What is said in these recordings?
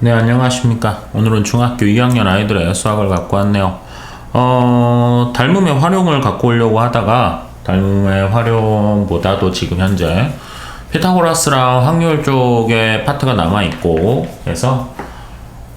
네, 안녕하십니까. 오늘은 중학교 2학년 아이들의 수학을 갖고 왔네요. 닮음의 활용을 갖고 오려고 하다가 닮음의 활용보다도 지금 현재 피타고라스랑 확률 쪽에 파트가 남아있고 해서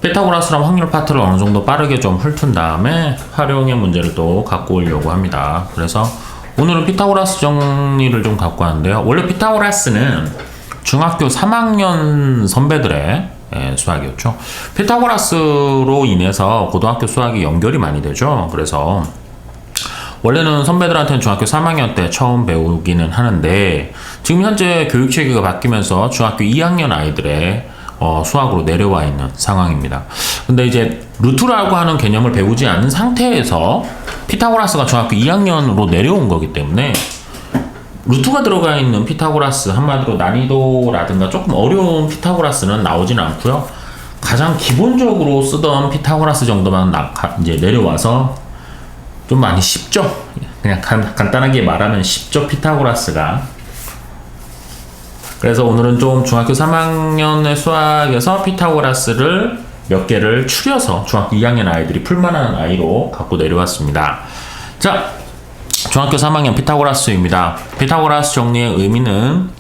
피타고라스랑 확률 파트를 어느 정도 빠르게 좀 훑은 다음에 활용의 문제를 또 갖고 오려고 합니다. 그래서 오늘은 피타고라스 정리를 좀 갖고 왔는데요. 원래 피타고라스는 중학교 3학년 선배들의 수학이었죠. 피타고라스로 인해서 고등학교 수학이 연결이 많이 되죠. 그래서 원래는 선배들한테는 중학교 3학년 때 처음 배우기는 하는데 지금 현재 교육체계가 바뀌면서 중학교 2학년 아이들의 수학으로 내려와 있는 상황입니다. 근데 이제 루트라고 하는 개념을 배우지 않은 상태에서 피타고라스가 중학교 2학년으로 내려온 거기 때문에 루트가 들어가 있는 피타고라스, 한마디로 난이도라든가 조금 어려운 피타고라스는 나오진 않고요. 가장 기본적으로 쓰던 피타고라스 정도만 이제 내려와서 좀 많이 쉽죠. 그냥 간단하게 말하면 쉽죠, 피타고라스가. 그래서 오늘은 좀 중학교 3학년의 수학에서 피타고라스를 몇 개를 추려서 중학교 2학년 아이들이 풀만한 아이로 갖고 내려왔습니다. 자, 중학교 3학년 피타고라스입니다. 피타고라스 정리의 의미는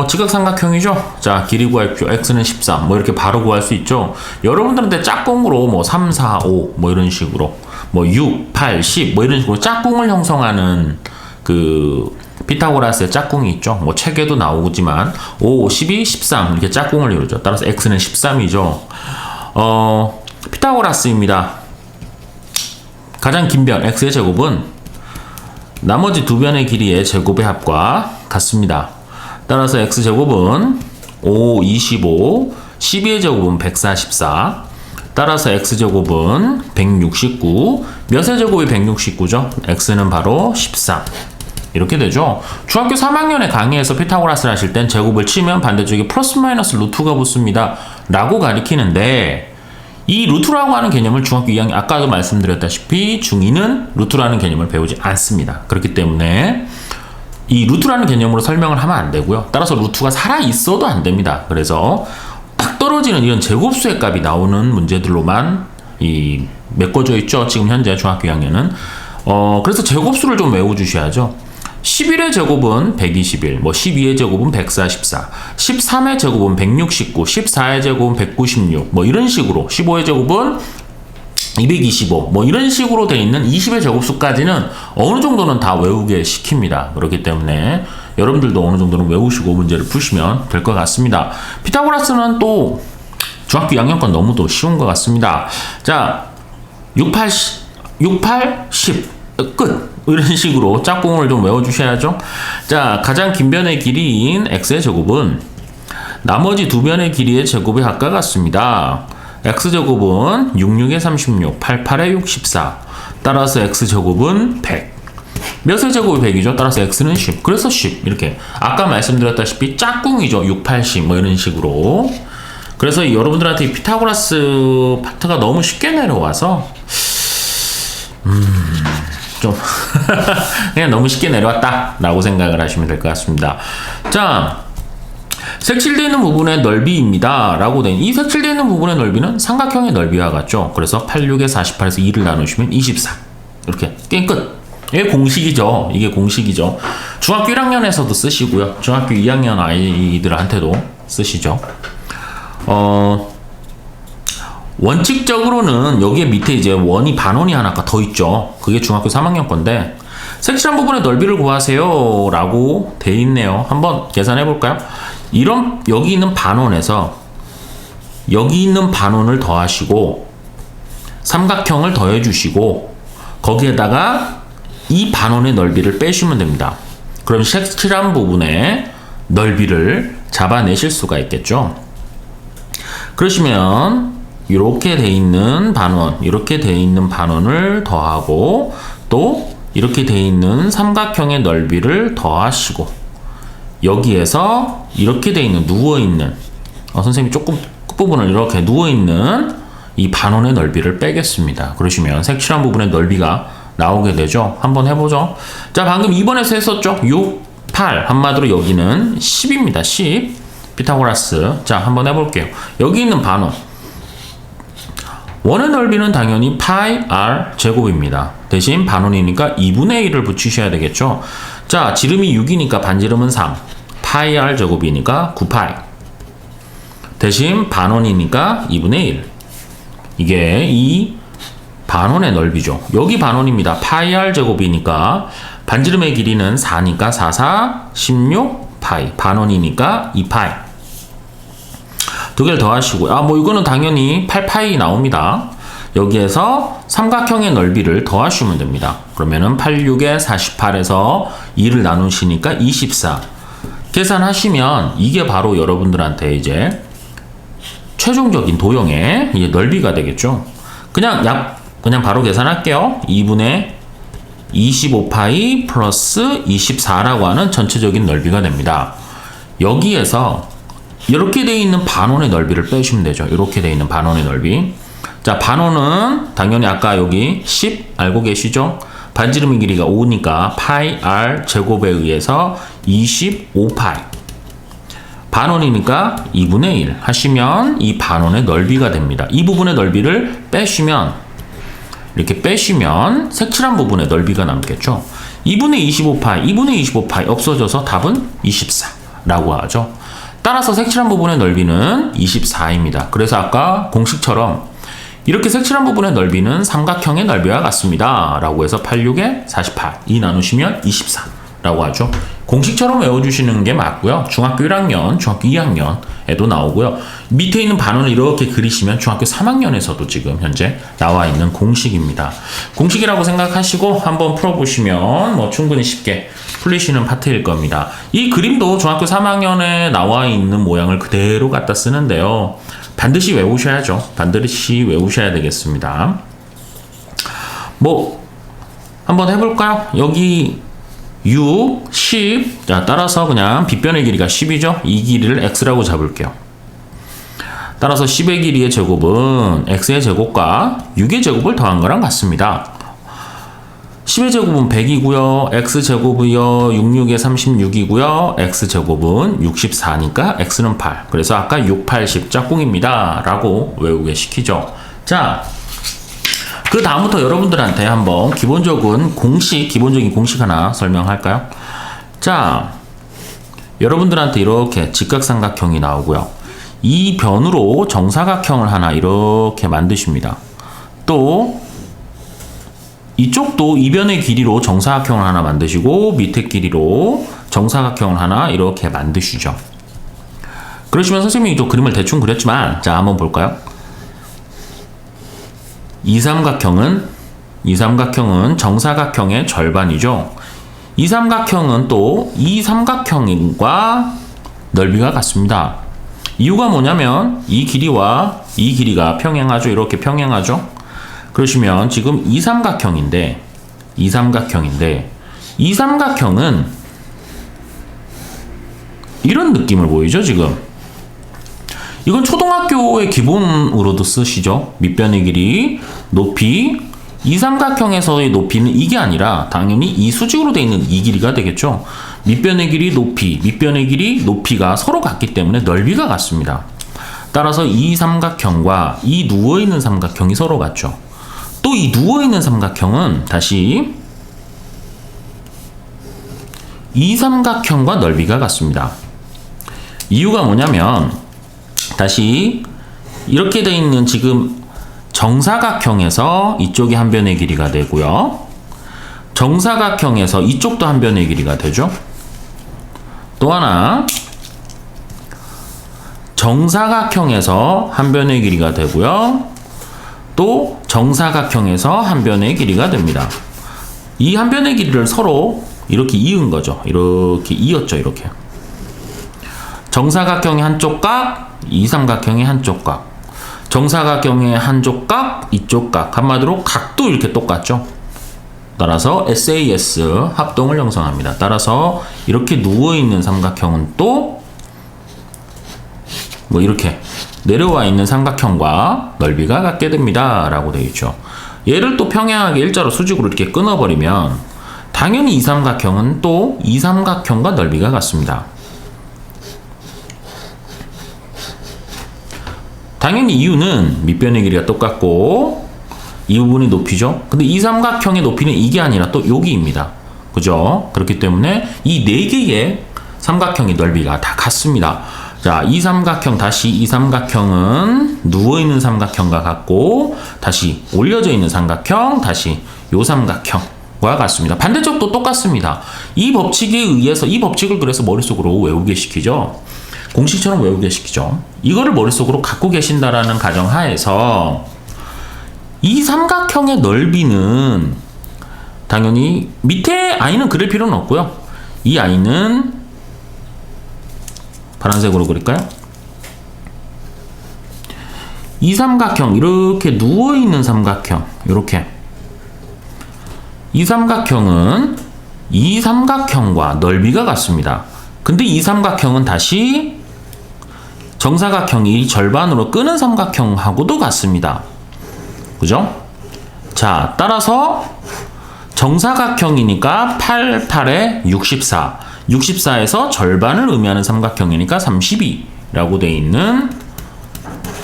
직각삼각형이죠. 자, 길이 구할표 x는 13 뭐 이렇게 바로 구할 수 있죠. 여러분들한테 짝꿍으로 뭐 3, 4, 5 뭐 이런 식으로 뭐 6, 8, 10 뭐 이런 식으로 짝꿍을 형성하는 그 피타고라스의 짝꿍이 있죠. 뭐 책에도 나오지만 5, 12, 13 이렇게 짝꿍을 이루죠. 따라서 x는 13이죠. 피타고라스입니다. 가장 긴 변 x의 제곱은 나머지 두 변의 길이의 제곱의 합과 같습니다. 따라서 x제곱은 5, 25, 12의 제곱은 144, 따라서 x제곱은 169, 몇의 제곱이 169죠? x는 바로 13. 이렇게 되죠. 중학교 3학년의 강의에서 피타고라스를 하실 땐 제곱을 치면 반대쪽에 플러스 마이너스 루트가 붙습니다. 라고 가리키는데 이 루트라고 하는 개념을 중학교 2학년, 아까도 말씀드렸다시피 중2는 루트라는 개념을 배우지 않습니다. 그렇기 때문에 이 루트라는 개념으로 설명을 하면 안 되고요. 따라서 루트가 살아있어도 안 됩니다. 그래서 딱 떨어지는 이런 제곱수의 값이 나오는 문제들로만 메꿔져 있죠. 지금 현재 중학교 2학년은. 그래서 제곱수를 좀 외워주셔야죠. 11의 제곱은 121, 뭐 12의 제곱은 144, 13의 제곱은 169, 14의 제곱은 196, 뭐 이런 식으로 15의 제곱은 225, 뭐 이런 식으로 돼 있는 20의 제곱수까지는 어느 정도는 다 외우게 시킵니다. 그렇기 때문에 여러분들도 어느 정도는 외우시고 문제를 푸시면 될 것 같습니다. 피타고라스는 또 중학교 2학년 건 너무도 쉬운 것 같습니다. 자, 6, 8, 10 끝! 이런 식으로 짝꿍을 좀 외워주셔야죠. 자, 가장 긴 변의 길이인 x의 제곱은 나머지 두 변의 길이의 제곱의 합과 같습니다. x제곱은 66에 36, 88에 64, 따라서 x제곱은 100. 몇의 제곱이 100이죠? 따라서 x는 10. 그래서 10. 이렇게 아까 말씀드렸다시피 짝꿍이죠. 6, 8, 10 뭐 이런 식으로. 그래서 여러분들한테 이 피타고라스 파트가 너무 쉽게 내려와서 좀 그냥 너무 쉽게 내려왔다 라고 생각을 하시면 될 것 같습니다. 자, 색칠되어 있는 부분의 넓이입니다 라고 된 이 색칠되어 있는 부분의 넓이는 삼각형의 넓이와 같죠. 그래서 86에 48에서 2를 나누시면 24. 이렇게 게임 끝. 이게 공식이죠. 이게 공식이죠. 중학교 1학년에서도 쓰시고요. 중학교 2학년 아이들한테도 쓰시죠. 원칙적으로는 여기에 밑에 이제 원이 반원이 하나가 더 있죠. 그게 중학교 3학년 건데 색칠한 부분의 넓이를 구하세요 라고 돼 있네요. 한번 계산해 볼까요? 여기 있는 반원에서 여기 있는 반원을 더하시고 삼각형을 더해 주시고 거기에다가 이 반원의 넓이를 빼시면 됩니다. 그럼 색칠한 부분의 넓이를 잡아내실 수가 있겠죠. 그러시면 이렇게 돼 있는 반원, 이렇게 돼 있는 반원을 더하고 또 이렇게 돼 있는 삼각형의 넓이를 더하시고 여기에서 이렇게 돼 있는 누워있는 선생님이 조금 끝부분을 이렇게 누워있는 이 반원의 넓이를 빼겠습니다. 그러시면 색칠한 부분의 넓이가 나오게 되죠. 한번 해보죠. 자, 방금 2번에서 했었죠. 6, 8 한마디로 여기는 10입니다. 10 피타고라스. 자, 한번 해볼게요. 여기 있는 반원. 원의 넓이는 당연히 파이 r 제곱입니다. 대신 반원이니까 2분의 1을 붙이셔야 되겠죠. 자, 지름이 6이니까 반지름은 3. 파이 r 제곱이니까 9파이. 대신 반원이니까 2분의 1. 이게 이 반원의 넓이죠. 여기 반원입니다. 파이 r 제곱이니까 반지름의 길이는 4니까 4, 4, 16 파이. 반원이니까 2파이. 두 개를 더하시고요. 아, 뭐 이거는 당연히 8파이 나옵니다. 여기에서 삼각형의 넓이를 더하시면 됩니다. 그러면은 86에 48에서 2를 나누시니까 24. 계산하시면 이게 바로 여러분들한테 이제 최종적인 도형의 이제 넓이가 되겠죠. 그냥 바로 계산할게요. 2분의 25파이 플러스 24라고 하는 전체적인 넓이가 됩니다. 여기에서 이렇게 되어 있는 반원의 넓이를 빼주시면 되죠. 이렇게 되어 있는 반원의 넓이. 자, 반원은 당연히 아까 여기 10 알고 계시죠? 반지름의 길이가 5니까 파이 r 제곱에 의해서 25파이. 반원이니까 2분의 1 하시면 이 반원의 넓이가 됩니다. 이 부분의 넓이를 빼시면 이렇게 빼시면 색칠한 부분의 넓이가 남겠죠. 2분의 25파이, 2분의 25파이 없어져서 답은 24라고 하죠. 따라서 색칠한 부분의 넓이는 24입니다. 그래서 아까 공식처럼 이렇게 색칠한 부분의 넓이는 삼각형의 넓이와 같습니다. 라고 해서 86에 48, 2 나누시면 24라고 하죠. 공식처럼 외워주시는 게 맞고요. 중학교 1학년, 중학교 2학년에도 나오고요. 밑에 있는 반원을 이렇게 그리시면 중학교 3학년에서도 지금 현재 나와 있는 공식입니다. 공식이라고 생각하시고 한번 풀어보시면 뭐 충분히 쉽게 풀리시는 파트일 겁니다. 이 그림도 중학교 3학년에 나와 있는 모양을 그대로 갖다 쓰는데요. 반드시 외우셔야죠. 반드시 외우셔야 되겠습니다. 뭐 한번 해볼까요? 여기 6, 10. 자, 따라서 그냥 빗변의 길이가 10이죠. 이 길이를 x라고 잡을게요. 따라서 10의 길이의 제곱은 x의 제곱과 6의 제곱을 더한 거랑 같습니다. 10의 제곱은 100이고요. x제곱이요. 66에 36이고요. x제곱은 64니까 x는 8. 그래서 아까 6, 8, 10 짝꿍입니다. 라고 외우게 시키죠. 자, 그 다음부터 여러분들한테 한번 기본적인 공식 하나 설명할까요? 자, 여러분들한테 이렇게 직각삼각형이 나오고요. 이 변으로 정사각형을 하나 이렇게 만드십니다. 또 이쪽도 이 변의 길이로 정사각형을 하나 만드시고 밑에 길이로 정사각형을 하나 이렇게 만드시죠. 그러시면 선생님이 이쪽 그림을 대충 그렸지만 자, 한번 볼까요? 이 삼각형은 정사각형의 절반이죠. 이 삼각형은 또 이 삼각형과 넓이가 같습니다. 이유가 뭐냐면 이 길이와 이 길이가 평행하죠. 이렇게 평행하죠. 그러시면 지금 이 삼각형인데 이 삼각형은 이런 느낌을 보이죠. 지금 이건 초등학교의 기본으로도 쓰시죠. 밑변의 길이, 높이. 이 삼각형에서의 높이는 이게 아니라 당연히 이 수직으로 되어 있는 이 길이가 되겠죠. 밑변의 길이, 높이, 밑변의 길이, 높이가 서로 같기 때문에 넓이가 같습니다. 따라서 이 삼각형과 이 누워있는 삼각형이 서로 같죠. 또 이 누워있는 삼각형은 다시 이 삼각형과 넓이가 같습니다. 이유가 뭐냐면 다시 이렇게 되어 있는 지금 정사각형에서 이쪽이 한 변의 길이가 되고요. 정사각형에서 이쪽도 한 변의 길이가 되죠. 또 하나 정사각형에서 한 변의 길이가 되고요. 또 정사각형에서 한 변의 길이가 됩니다. 이 한 변의 길이를 서로 이렇게 이은 거죠. 이렇게 이었죠. 이렇게 정사각형의 한쪽 각, 이 삼각형의 한쪽 각, 정사각형의 한쪽 각, 이쪽 각. 한마디로 각도 이렇게 똑같죠. 따라서 SAS 합동을 형성합니다. 따라서 이렇게 누워있는 삼각형은 또 뭐 이렇게 내려와 있는 삼각형과 넓이가 같게 됩니다. 라고 되어 있죠. 얘를 또 평행하게 일자로 수직으로 이렇게 끊어버리면 당연히 이 삼각형은 또 이 삼각형과 넓이가 같습니다. 당연히 이유는 밑변의 길이가 똑같고 이 부분이 높이죠. 근데 이 삼각형의 높이는 이게 아니라 또 여기입니다. 그죠? 그렇기 때문에 이 네 개의 삼각형의 넓이가 다 같습니다. 자, 이 삼각형 다시 이 삼각형은 누워있는 삼각형과 같고 다시 올려져 있는 삼각형 다시 요 삼각형과 같습니다. 반대쪽도 똑같습니다. 이 법칙에 의해서 이 법칙을 그래서 머릿속으로 외우게 시키죠. 공식처럼 외우게 시키죠. 이거를 머릿속으로 갖고 계신다라는 가정하에서 이 삼각형의 넓이는 당연히 밑에 i는 그릴 필요는 없고요. 이 i는 파란색으로 그릴까요? 이 삼각형, 이렇게 누워있는 삼각형, 이렇게 이 삼각형은 이 삼각형과 넓이가 같습니다. 근데 이 삼각형은 다시 정사각형이 절반으로 끄는 삼각형하고도 같습니다. 그죠? 자, 따라서 정사각형이니까 8, 8에 64. 64에서 절반을 의미하는 삼각형이니까 32라고 되어 있는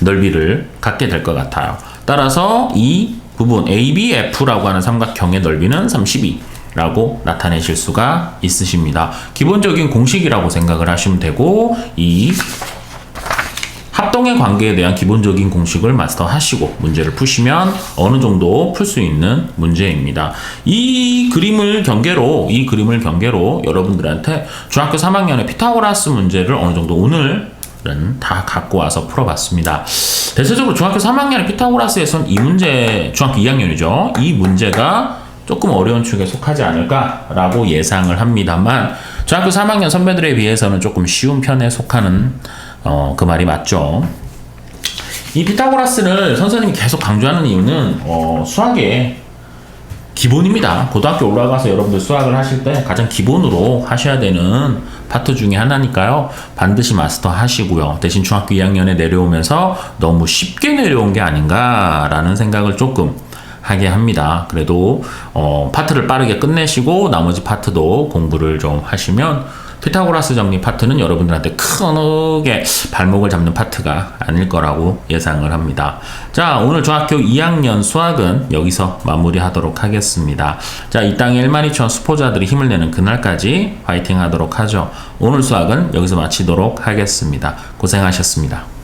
넓이를 갖게 될 것 같아요. 따라서 이 부분 ABF라고 하는 삼각형의 넓이는 32라고 나타내실 수가 있으십니다. 기본적인 공식이라고 생각을 하시면 되고 이 합동의 관계에 대한 기본적인 공식을 마스터하시고 문제를 푸시면 어느 정도 풀 수 있는 문제입니다. 이 그림을 경계로 여러분들한테 중학교 3학년의 피타고라스 문제를 어느 정도 오늘은 다 갖고 와서 풀어봤습니다. 대체적으로 중학교 3학년의 피타고라스에선 이 문제, 중학교 2학년이죠. 이 문제가 조금 어려운 축에 속하지 않을까라고 예상을 합니다만 중학교 3학년 선배들에 비해서는 조금 쉬운 편에 속하는 그 말이 맞죠. 이 피타고라스를 선생님이 계속 강조하는 이유는 수학의 기본입니다. 고등학교 올라가서 여러분들 수학을 하실 때 가장 기본으로 하셔야 되는 파트 중에 하나니까요. 반드시 마스터 하시고요. 대신 중학교 2학년에 내려오면서 너무 쉽게 내려온 게 아닌가라는 생각을 조금 하게 합니다. 그래도 파트를 빠르게 끝내시고 나머지 파트도 공부를 좀 하시면 피타고라스 정리 파트는 여러분들한테 크게 발목을 잡는 파트가 아닐 거라고 예상을 합니다. 자, 오늘 중학교 2학년 수학은 여기서 마무리하도록 하겠습니다. 자, 이 땅의 1만 2천 수포자들이 힘을 내는 그날까지 화이팅 하도록 하죠. 오늘 수학은 여기서 마치도록 하겠습니다. 고생하셨습니다.